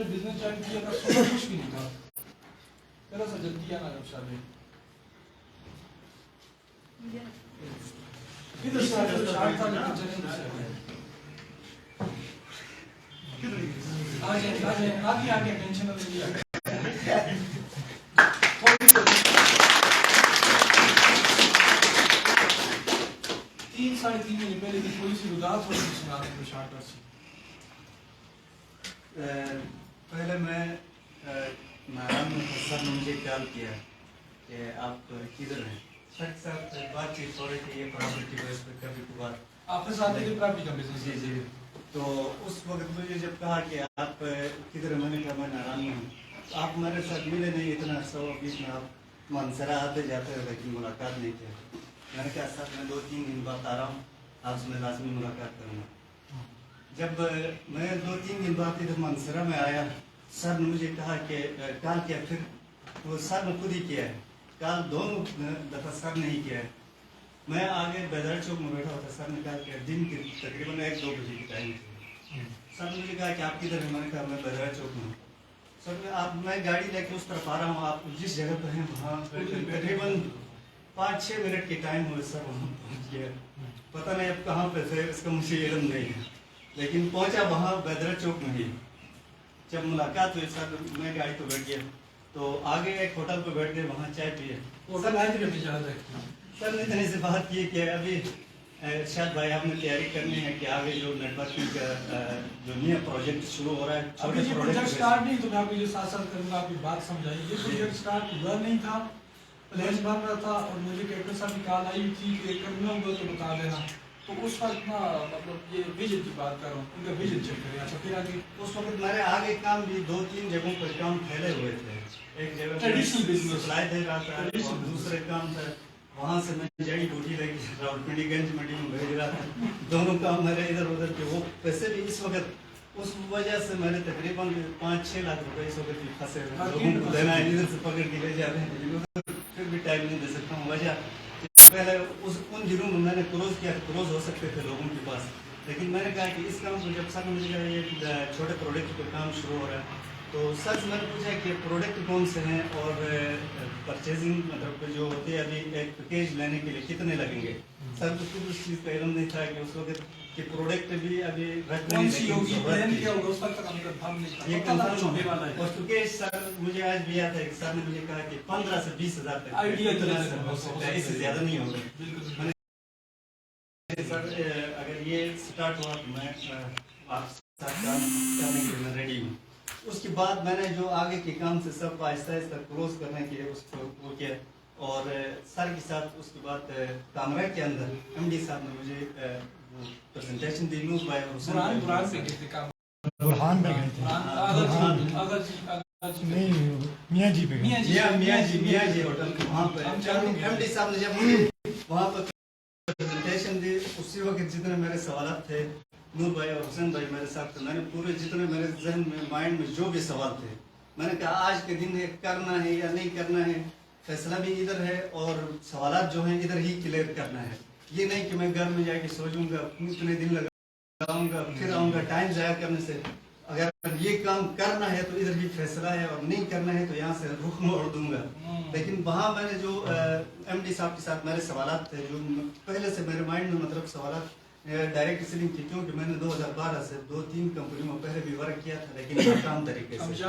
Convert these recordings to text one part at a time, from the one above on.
نے business join کیا تھا سنا کچھ بھی نہیں تھا. ذرا سا جلدی آنا جب شادی ادھر سے آج تھا لیکن چلیں آگے آگے ٹینشن نہ لیا. 3-3.5 مہینے پہلے کی تھوڑی سی وضاحت تھوڑی سی سنا دیں شارٹ کٹ سے. پہلے میں نارائن سر نے مجھے کال کیا کہ آپ کدھر ہیں. سر کے ساتھ بات چیت ہو رہی تھی یہ پراپرٹی بیس پہ کبھی کبھار. آپ کے ساتھ یہ پراپرٹی کا بزنس. جی جی. تو اس وقت مجھے جب کہا کہ آپ کدھر ہیں, میں نے کہا میں نارائن ہوں. آپ میرے ساتھ ملے نہیں اتنا عرصہ بیچ میں آپ منصرا آتے جاتے ہیں لیکن ملاقات نہیں کی. میں نے کہا سر میں 2-3 دن بعد آ رہا ہوں, آپ سے میں لازمی ملاقات کروں گا. جب میں 2-3 دن بعد ادھر منصرا میں آیا, سر نے مجھے کہا کہ کال کیا. پھر وہ سر نے خود ہی کیا ہے کال, دونوں دفعہ سر نے ہی کیا ہے. میں آگے بیدار چوک میں بیٹھا ہوتا, سر نے کہا کہ دن کے تقریباً 1-2 بجے کی ٹائم تھی. سر نے مجھے کہا کہ آپ کدھر ہیں, میں نے کہا میں بیدار چوک میں ہوں. سر میں گاڑی لے کے اس طرف آ رہا ہوں, آپ جس جگہ پہ ہیں وہاں تقریباً 5-6 منٹ کے ٹائم ہوئے. سر وہاں پہنچ گیا, پتہ نہیں اب کہاں پہ تھے اس کا مجھے علم نہیں ہے, لیکن پہنچا وہاں بیدر چوک میں ہی. جب ملاقات ہوئی سر میں گاڑی پہ بیٹھ گیا تو آگے ایک ہوٹل پہ بیٹھ گئے, وہاں چائے پیے. سر نے اتنے سے بات کی کہ ابھی شاید بھائی آپ نے تیاری کرنی ہے کہ آگے جو نیٹ ورکنگ کا جو نیا پروجیکٹ شروع ہو رہا ہے. ابھی یہ پروجیکٹ سٹارٹ نہیں, تو میں آپ کو یہ ساتھ ساتھ کروں گا, آپ کی بات سمجھائیے. یہ پروجیکٹ سٹارٹ ہوا نہیں تھا, پلان بن رہا تھا, اور مجھے کیپٹن صاحب کی کال آئی تھی کہ کرنا ہوگا تو بتا دینا. تو اس وقت نا مطلب یہ ویژن کی بات کر رہا ہوں, ان کا ویژن چیک کریں. اچھا پھر آگے اس وقت میرے آگے کام بھی 2-3 جگہوں پر کام پھیلے ہوئے تھے. ایک جگہ ٹریڈیشنل بزنس سلائی دے رہا تھا, دوسرے کام تھا وہاں سے میں جڑی بوٹی لے کے راولپنڈی گنج منڈی میں بھیج رہا تھا. دونوں کام میرے ادھر ادھر کے. وہ پیسے بھی اس وقت اس وجہ سے میرے تقریباً 5-6 لاکھ روپے اس وقت بھی پھنسے ہوئے. لوگوں کو دینا ہے, ادھر سے پکڑ کے لے جا رہے ہیں, پھر بھی ٹائم نہیں دے سکتا ہوں. وجہ پہلے ان دنوں میں نے کروز کیا, کروز ہو سکتے تھے لوگوں کے پاس, لیکن میں نے کہا کہ اس کام کو جب سر نے مجھے یہ چھوٹے پروڈکٹ پہ کام شروع ہو رہا ہے تو سر سے میں نے پوچھا کہ پروڈکٹ کون سے ہیں اور پرچیزنگ مطلب جو ہوتی ہے ابھی ایک پیکیج لینے کے لیے کتنے لگیں گے. سر کو خود اس چیز کا علم نہیں تھا کہ اس وقت کہ پروڈکٹ بھی ابھی کون سی ہوگی, پلان کیا ہوگا, اس وقت تک ہم کنفرم نہیں تھا. اور چونکہ سر مجھے آج بھی یاد ہے کہ سر نے مجھے کہا کہ 15 سے 20 ہزار تک آئیڈیا اس سے زیادہ نہیں ہوگا. سر اگر یہ سٹارٹ ہوا تو میں آپ ساتھ کام کرنے کے لیے ریڈی ہوں. اس کے بعد میں نے جو آگے کے کام سے سب آہستہ آہستہ کلوز کرنے کے اس کو وہ کیا, اور سر کے ساتھ اس کے بعد کامرہ کے اندر ایم ڈی صاحب نے مجھے پریزنٹیشن دی. نور بھائی اور برہان پہ گئے تھے, نہیں میاں جی پہ میاں جی ہوٹل وہاں پہ ایم ڈی صاحب نے جب مجھے وہاں پہ پریزنٹیشن دی, اسی وقت جتنے میرے سوالات تھے نور بھائی اور حسین بھائی میرے ساتھ تھے, میں نے پورے جتنے میرے ذہن میں مائنڈ میں جو بھی سوال تھے میں نے کہا آج کے دن ہے, کرنا ہے یا نہیں کرنا ہے, فیصلہ بھی ادھر ہے اور سوالات جو ہیں ادھر ہی کلیئر کرنا ہے. یہ نہیں کہ میں گھر میں جا کے سوچوں گا, اتنے دن لگاؤں گا, پھر آؤں گا, ٹائم ضائع کرنے سے. اگر یہ کام کرنا ہے تو ادھر بھی فیصلہ ہے, اور نہیں کرنا ہے تو یہاں سے رخ موڑ دوں گا. لیکن وہاں میں نے جو ایم ڈی صاحب کے ساتھ میرے سوالات تھے جو پہلے سے میرے مائنڈ میں مطلب سوالات ڈائریکٹ سیلنگ کی, کیونکہ میں نے 2012 سے 2-3 کمپنیوں میں پہلے بھی ورک کیا تھا لیکن ناکام طریقے سے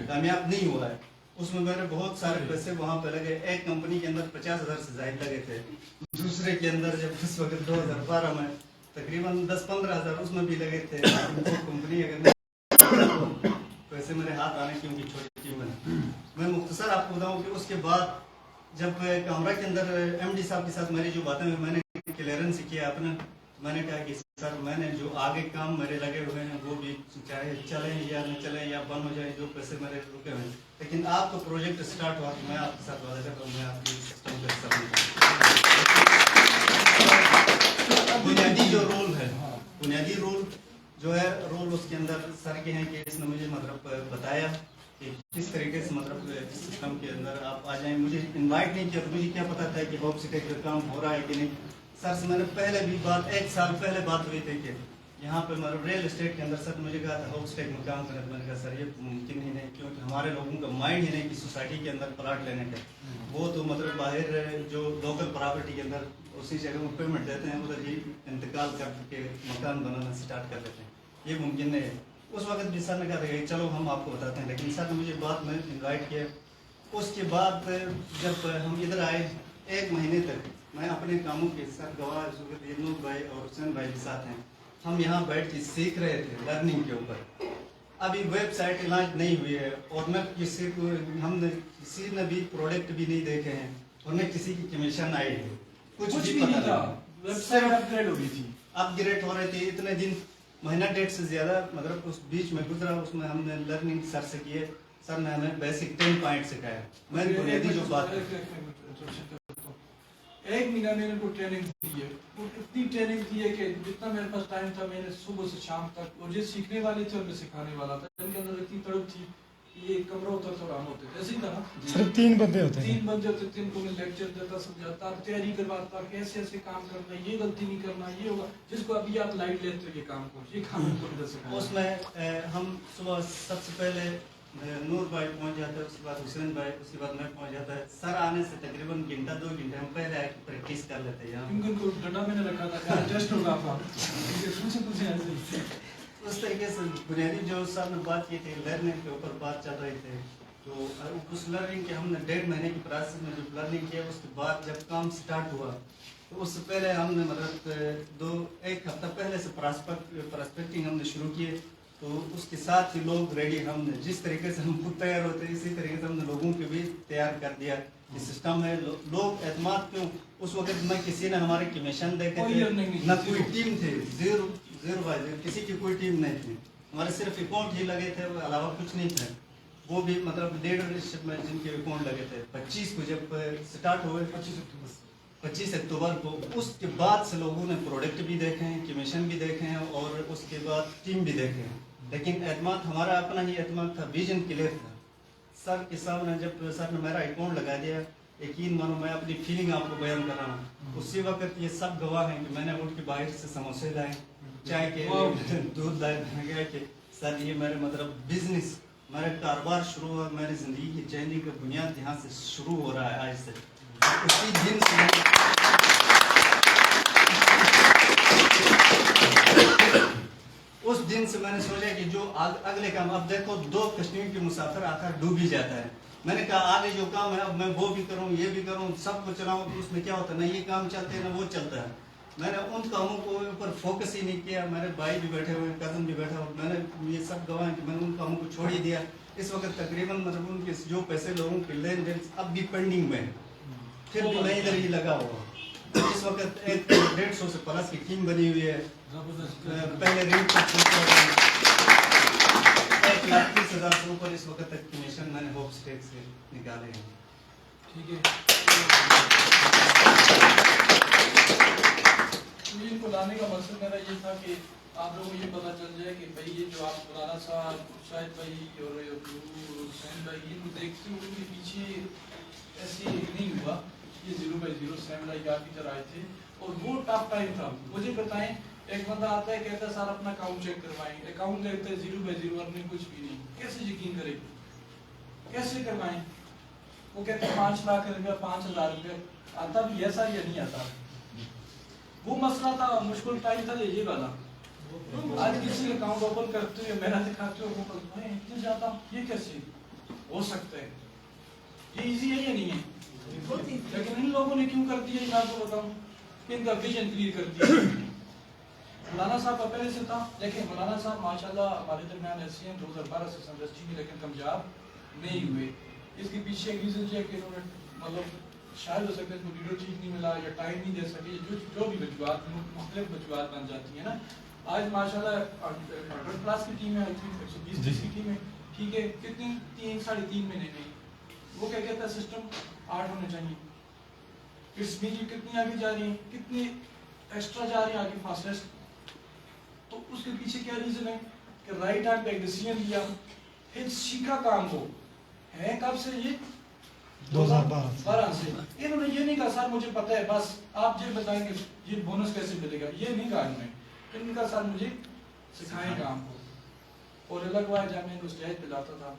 کامیاب نہیں ہوا ہے. اس میں میرے بہت سارے پیسے وہاں پہ لگے. ایک کمپنی کے اندر 50,000 سے زائد لگے تھے, دوسرے کے اندر جب اس وقت 2012 میں تقریباً 10-15 ہزار اس میں بھی لگے تھے. وہ کمپنی اگر پیسے میرے ہاتھ آنے کیونکہ چھوٹی ٹیم میں مختصر آپ کو بتاؤں کہ اس کے بعد جب کامرہ کے اندر ایم ڈی صاحب کے ساتھ میری جو باتیں میں نے کلیئرنس کیا اپنا, میں نے کہا کہ سر میں نے جو آگے کام میرے لگے ہوئے ہیں وہ بھی چاہے چلیں یا نہ چلیں یا بند ہو جائے, جو پیسے میرے رکے ہوئے ہیں, لیکن آپ کا پروجیکٹ اسٹارٹ ہوا تو میں آپ کے ساتھ وعدہ کرتا ہوں میں آپ کی سسٹم کا حصہ بنوں. بنیادی جو رول ہے, بنیادی رول جو ہے رول اس کے اندر سر کے ہیں کہ اس نے مجھے مطلب بتایا کہ کس طریقے سے مطلب اس سسٹم کے اندر آپ آ جائیں. مجھے انوائٹ نہیں کیا تو مجھے کیا پتا تھا کہ ہوپ سٹے کا کام ہو رہا ہے کہ نہیں. سر سے میں نے پہلے بھی بات 1 سال پہلے بات ہوئی تھی کہ यहाँ पे मतलब रियल एस्टेट के अंदर सर मुझे कहा था हाउस टेक में काम करना। मैंने कहा सर ये मुमकिन ही नहीं, क्योंकि हमारे लोगों का माइंड ही नहीं कि सोसाइटी के अंदर प्लाट लेने का। वो तो मतलब बाहर जो लोकल प्रॉपर्टी के अंदर उसी जगह में पेमेंट देते हैं, उधर ही इंतकाल करके मकान बनाना स्टार्ट कर लेते हैं। ये मुमकिन नहीं है। उस वक्त भी सर ने कहा था चलो हम आपको बताते हैं, लेकिन सर ने मुझे बाद में इन्वाइट किया। उसके बाद जब हम इधर आए 1 महीने तक मैं अपने कामों के साथ गवाह नूर भाई और हुसैन भाई के साथ हैं, हम यहाँ बैठ के सीख रहे थे लर्निंग के ऊपर। अभी वेबसाइट लॉन्च नहीं हुई है और न किसी को हमने किसी ने भी प्रोडक्ट भी नहीं देखे हैं और न किसी की कमीशन आई है, कुछ भी नहीं पता था। नहीं। वेबसाइट अपग्रेड हो गई थी, अपग्रेड हो रहे थे इतने दिन, महीना डेढ़ से ज्यादा मतलब उस बीच में गुजरा। उसमें हमने लर्निंग सर से किए। सर ने हमें बेसिक 10 पॉइंट सिखाया। मैंने बुनियादी जो बात 1 महीना मैंने उनको ट्रेनिंग दी है, वो इतनी ट्रेनिंग दी है कि जितना मेरे पास टाइम था मैंने सुबह से शाम तक, और जो सीखने वाले थे और मैं सिखाने वाला था, इनके अंदर इतनी तड़प थी कि ये कमरा होता था और हम होते थे। ऐसे ही था ना, सिर्फ 3 बंदे होते हैं। 3 बंदे होते थे, इनको मैं लेक्चर देता, समझाता, तैयारी करवाता, कैसे ऐसे काम करना, ये गलती नहीं करना, ये होगा। जिसको अभी आप लाइट लेते हो ये काम को, ये काम को इधर से उसमें हम सुबह सबसे पहले नूर भाई पहुंच जाता है, उसके बाद हुसैन भाई, उसके बाद मैं पहुंच जाता है। सर आने से तकरीबन घंटा 2 घंटे हम पहले आके प्रैक्टिस कर लेते हैं। इनको डंडा मैंने रखा था, टेस्ट होगा आपका, कुछ ऐसे उस तरीके से बुनियादी जो सर ने बात की थी लर्निंग के ऊपर बात चल रही थी, तो उस लर्निंग के हमने 1.5 महीने की प्रोसेस में जब लर्निंग किया, उसके बाद जब काम स्टार्ट हुआ तो उससे पहले हमने मतलब 1 हफ्ता पहले से प्रॉस्पेक्टिंग हमने शुरू किए। तो उसके साथ ही लोग रेडी, हमने जिस तरीके से हम खुद तैयार होते हैं इसी तरीके से हमने लोगों के भी तैयार कर दिया। ये सिस्टम है, लोग एतमाद क्यों, उस वक्त में किसी ने हमारे कमीशन देखे थे ना, कोई टीम थे, जीरो बाय जीरो, किसी की कोई टीम नहीं थी। हमारे सिर्फ अकाउंट ही लगे थे, अलावा कुछ नहीं थे। वो भी मतलब लीडरशिप में जिनके अकाउंट लगे थे। 25 को जब स्टार्ट हुए, 25 अक्टूबर को, उसके बाद से लोगों ने प्रोडक्ट भी देखे हैं, कमीशन भी देखे हैं और उसके बाद टीम भी देखे हैं। लेकिन एतमाद हमारा अपना ही एतमाद था, विजन क्लियर था। सर के सामने जब सर ने मेरा अकाउंट लगा दिया, यकीन मानो मैं अपनी फीलिंग आपको बयान कर रहा हूँ। उसी वक्त ये सब गवाह हैं कि मैंने उठ के बाहर से समोसे लाए, चाय के दूध लाए गया कि सर ये मेरे मतलब बिजनेस, मेरा कारोबार शुरू हुआ, मेरी जिंदगी की जर्नी का बुनियाद यहाँ से शुरू हो रहा है आज से। उसी दिन से उस दिन से मैंने सोचा कि जो अगले काम, अब देखो 2 कश्मीर के मुसाफिर आकर डूब ही जाता है। मैंने कहा आगे जो काम है अब मैं वो भी करूँ, ये भी करूँ, सब कुछ चलाऊँ, तो उसमें क्या होता है, ना ये काम चलते हैं ना वो चलता है। मैंने उन कामों को ऊपर फोकस ही नहीं किया। मेरे भाई भी बैठे हुए, कजन भी बैठा हुआ, मैंने ये सब गवाह कि मैंने उन कामों को छोड़ ही दिया। इस वक्त तकरीबन मतलब उनके जो पैसे लोगों के लेन देन अब भी पेंडिंग में है, फिर भी मैं इधर ही लगा हुआ। इस वक्त 150 से प्लस की टीम बनी हुई है। पहले रेट 1,30,000 से ऊपर इस वक्त तक कमीशन मैंने होप स्टेट से निकाले हैं। ठीक है, इनको लाने का मकसद मेरा ये था कि आप लोगों को ये पता चल जाए कि भाई ये जो आप मौलाना साहब, शाहिद भाई और हुसैन भाई, इनको देखते हुए उनके पीछे ऐसे नहीं हुआ। ये 0/0 हुसैन भाई काफी तरह आए थे और वो टफ टाइम था। मुझे बताएं, एक बंदा आता है कहता है सर अपना अकाउंट चेक करवाएं, अकाउंट देखते हैं 0/0 अपने कुछ भी नहीं, कैसे यकीन करें, कैसे करवाएं? वो कहते हैं 5 लाख रुपया, 5,000 रुपया आता भी है सर या नहीं आता? वो मसला था, मुश्किल टाइम था ये वाला। आज किसी अकाउंट ओपन करते हुए मेरा दिखाते हो इतने ज्यादा, ये कैसे हो सकता है? ये इजी है या नहीं है? लेकिन इन लोगों ने क्यों कर दिया, मैं आपको बताऊं, इनका विजन क्लियर कर दिया। मौलाना साहब का पहले से था, लेकिन मौलाना साहब माशाल्लाह हमारे दरमियान ऐसे हैं 2012 से इंडस्ट्री में, लेकिन कामयाब नहीं हुए। इसके पीछे एक रीजन है कि इन्होंने मतलब शायद हो सकता है इनको लीडर ठीक नहीं मिला या टाइम नहीं दे सके, जो भी वजूहत, मुख्तलिफ वजूहत बन जाती है ना। आज माशाल्लाह 100+ की टीम है, 120 की टीम है, ठीक है, कितनी 3-3.5 महीने में वो क्या कहता है सिस्टम 8 होने चाहिए। इसमें कितनी आगे जा रही है, कितने एक्स्ट्रा जा रहे हैं आगे फास्टेस्ट। तो उसके पीछे क्या रीजन है कि राइट टाइम पे एक डिसीजन लिया, फिर सीखा काम को है। कब से? ये 2012 से। इन्होंने ये नहीं कहा सर मुझे पता है, बस आप ये बताएंगे ये बोनस कैसे मिलेगा, ये नहीं कहा इन्होंने। इनका सर मुझे सिखाएं काम को। और अलग बात जब मैं इनको स्टेज पे लाता था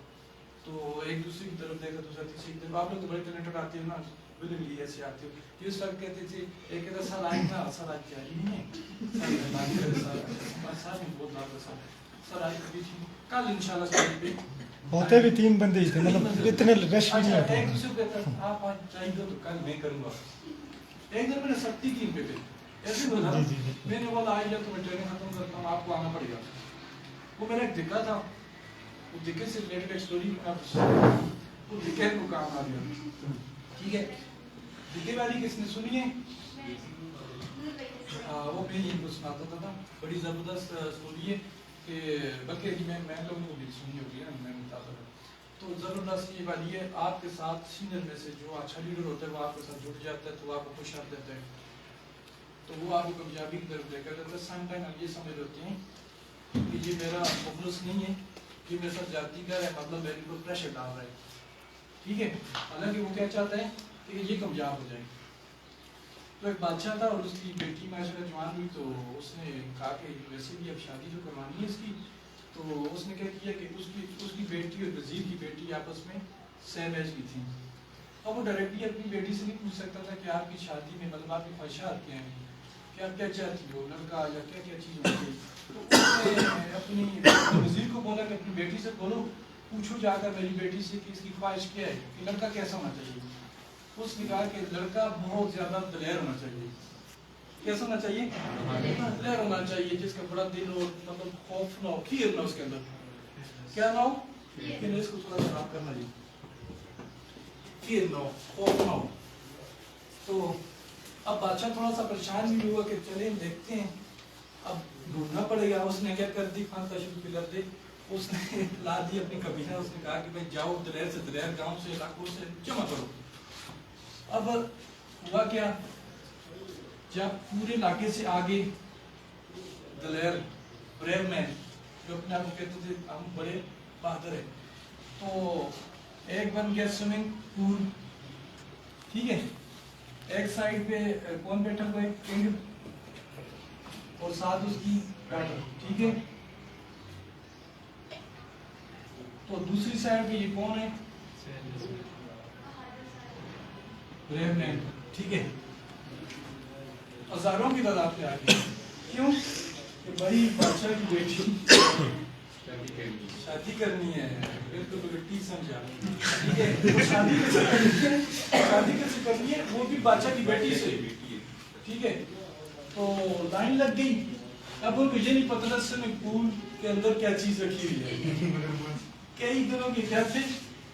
तो एक दूसरे की तरफ देखा, दूसरा तीसरी की तरफ, आप लोग तो बड़े टैलेंटेड आते हो ना, बिल्कुल ऐसे आते हो। ये उस वक्त कहते थे, एक कहता सर आज ना, सर आज क्या ही नहीं है, सर में बहुत लाता सर आज कभी कल इंशाल्लाह स्टेज पे होते भी 3 बंदे ही थे, मतलब इतने रश भी नहीं अच्छा, एक होता। दूसरे को कहता आप आज चाहिए तो कल मैं करूँगा। एक दिन मैंने सख्ती की इन पे ऐसे बोला, जी, जी। मैंने बोला आज जब तुम्हें ट्रेनिंग खत्म करता हूँ आपको आना पड़ेगा। वो मेरा एक दिक्कत था, वो दिक्कत से रिलेटेड एक स्टोरी वो दिक्कत को काम आ गया। ठीक है, दिक्कत वाली किसने सुनी है? वो मैं इनको सुनाता था, बड़ी ज़बरदस्त स्टोरी है कि बल्कि मैं लोगों को भी सुनी होगी ना, मैं बताता था। तो ज़बरदस्त ये वाली है, आपके साथ सीनियर में से जो अच्छा लीडर होता है वो आपके साथ जुड़ जाता है तो वो आपको खुश आप देता है, तो वो आपको कामयाबी की तरफ लेकर जाता है। सम टाइम आप ये समझ होते हैं कि ये मेरा मुखलस नहीं है, ये मेरे साथ जाती कर है, मतलब मेरे को प्रेशर डाल रहा है। ठीक है, हालांकि वो क्या चाहता है कि ये कामयाब हो जाए। तो एक बादशाह था और उसकी बेटी माशाल्लाह जवान हुई, तो उसने कहा कि वैसे भी अब शादी जो करवानी है इसकी, तो उसने क्या किया कि उसकी बेटी और वजीर की बेटी आपस में सेम एज की थी। अब वो डायरेक्टली अपनी बेटी से नहीं पूछ सकता था कि आपकी शादी में मतलब आपकी ख्वाहिशात क्या हैं, कि आप क्या चाहती हो, लड़का या क्या क्या चीज़ होती है। तो उसने अपनी वजीर को बोला कि अपनी बेटी से बोलो, पूछो जाकर मेरी बेटी से कि इसकी ख्वाहिश क्या है, कि लड़का कैसा होना चाहिए। उसने कहा कि लड़का बहुत ज़्यादा दलेर होना चाहिए। कैसा होना चाहिए? दलेर होना चाहिए, जिसका बड़ा दिल हो, मतलब खौफ ना हो, फियर ना उसके अंदर। क्या ना हो? फिर इसको थोड़ा खराब करना जी, फियर ना हो, खौफ ना हो। तो अब बादशाह थोड़ा सा परेशान भी हुआ कि चले देखते हैं, अब ढूंढना पड़ेगा। उसने क्या कर दी, खान तशरीफ पिला दे, उसने ला दी अपनी कबीना। उसने कहा कि भाई जाओ दलेर से दलेर गांव से इलाकों से जमा करो। अब हुआ क्या, जब पूरे इलाके से आगे दलेर ब्रेव मैन जो अपने आप को कहते थे हम बड़े बहादुर है, तो एक बन गया स्विमिंग पूल। ठीक है, एक साइड पे कौन बैठा हुआ है? किंग और साथ उसकी डॉटर। ठीक है, तो दूसरी साइड पे ये कौन है? Brave man. ठीक है, हजारों की तादाद में आ गई। क्यों? कि भाई बादशाह की बेटी शादी करनी है, बिल्कुल बेटी समझा। ठीक है, तो शादी कैसे करनी है? शादी कैसे करनी है? वो भी बादशाह की बेटी से। ठीक है, तो लाइन लग गई। अब उनको ये नहीं पता था स्विमिंग पूल के अंदर क्या चीज रखी हुई है। कई दिनों के क्या थे?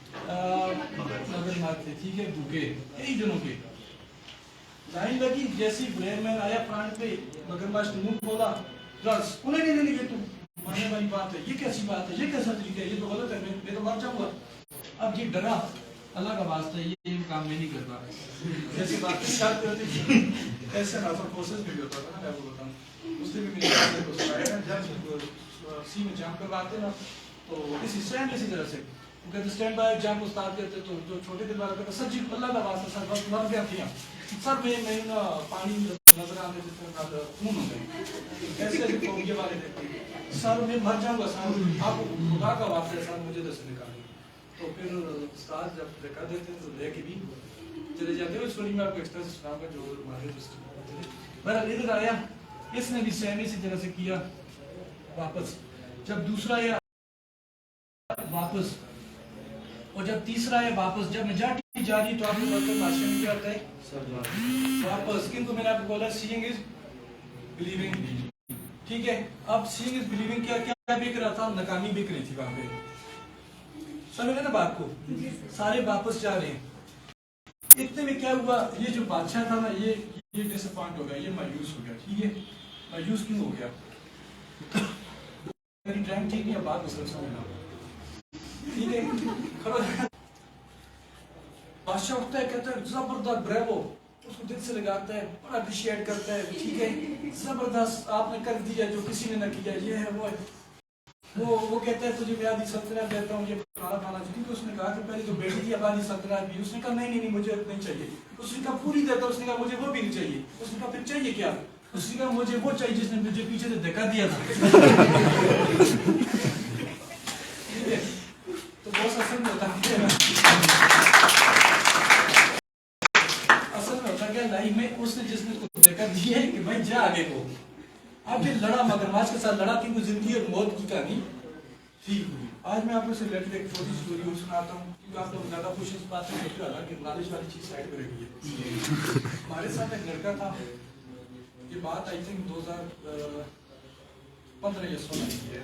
मगरमच्छ थे। ठीक है, भूखे कई दिनों के। लाइन लगी, जैसे ही ब्रेवमैन आया फ्रंट पे, मगरमच्छ ने मुंह खोला, रस उन्हें नहीं ये तुम मानने वाली बात है, ये कैसी बात है, ये कैसा तरीका है, ये तो गलत है, मैं तो मर जाऊंगा। अब ये डरा, अल्लाह का वास्ता ये काम में नहीं कर पा रहा। जैसे बात स्टार्ट करते ऐसे ना प्रोसेस में भी होता था ना, मैं वो बताऊँ उससे भी मेरे को सुनाया जब सी में जंप करवाते ना, तो इसी स्टैंड इसी तरह से वो कहते स्टैंड बाय जंप उस्ताद कहते, तो जो छोटे दिल वाला कहता सर जी अल्लाह का वास्ता सर बस मर गया थी सर, मैं ना पानी नजर आने जितने खून हो गए ऐसे ऐसे फोबिया वाले देखते सर मैं मर जाऊंगा सर, आप खुदा का वास्ता सर मुझे दस निकालिए। तो फिर उस्ताद जब देखा देते तो लेके भी चले जाते हैं। स्टोरी में आपको एक्स्ट्रा से सुनाऊंगा जो हमारे बहरहाल इधर आया, इसने भी सेम इसी तरह से किया। वापस जब दूसरा आया वापस, और जब तीसरा है वापस, जब मेजॉरिटी जा रही तो आपको पता है भाषा में क्या होता है वापस। किंतु मैंने आपको बोला सीइंग इज बिलीविंग। ठीक है, अब सीइंग इज बिलीविंग क्या क्या बिक रहा था? नाकामी बिक रही थी वहां पे। समझ ना बात को, सारे वापस जा रहे हैं। इतने में क्या हुआ, ये जो बादशाह था ना ये डिसअपॉइंट हो गया, ये मायूस हो गया। ठीक है, मायूस क्यों हो गया? मेरी टाइम ठीक नहीं है, बात को समझना। ठीक है, खड़ा बादशाह उठता है, कहता है जबरदस्त ब्रेवो, उसको दिल से लगाता है, बड़ा अप्रिशिएट करता है। ठीक है, जबरदस्त आपने कर दिया जो किसी ने न किया, ये है वो है। वो कहता है तुझे मैं आधी सल्तनत देता हूँ, ये खाना खाना चाहिए। क्योंकि उसने कहा कि पहले तो बेटी थी अब आधी सल्तनत भी। उसने कहा नहीं नहीं नहीं मुझे नहीं चाहिए। उसने कहा पूरी देता, उसने कहा मुझे वो भी नहीं चाहिए। उसने कहा फिर चाहिए क्या? اسی کا مجھے وہ چاہیے جس نے مجھے پیچھے سے دھکا دیا تھا. تو بہت اصل میں ہوتا ہے کیا لائف میں اس نے جس نے دھکا دیا ہے کہ بھائی جا آگے کو. آپ یہ لڑا مگرمچھ کے ساتھ لڑا کیونکہ زندگی اور موت کی کہانی تھی. آج میں آپ کو سے ریلیٹڈ ایک چھوٹی اسٹوری اور سناتا ہوں کیونکہ آپ لوگ زیادہ خوش اس بات سے کہ نالج والی چیز سائڈ پہ رکھی ہے. ہمارے ساتھ ایک لڑکا تھا, یہ بات آئی تھنک 2015 یا 16 کی ہے.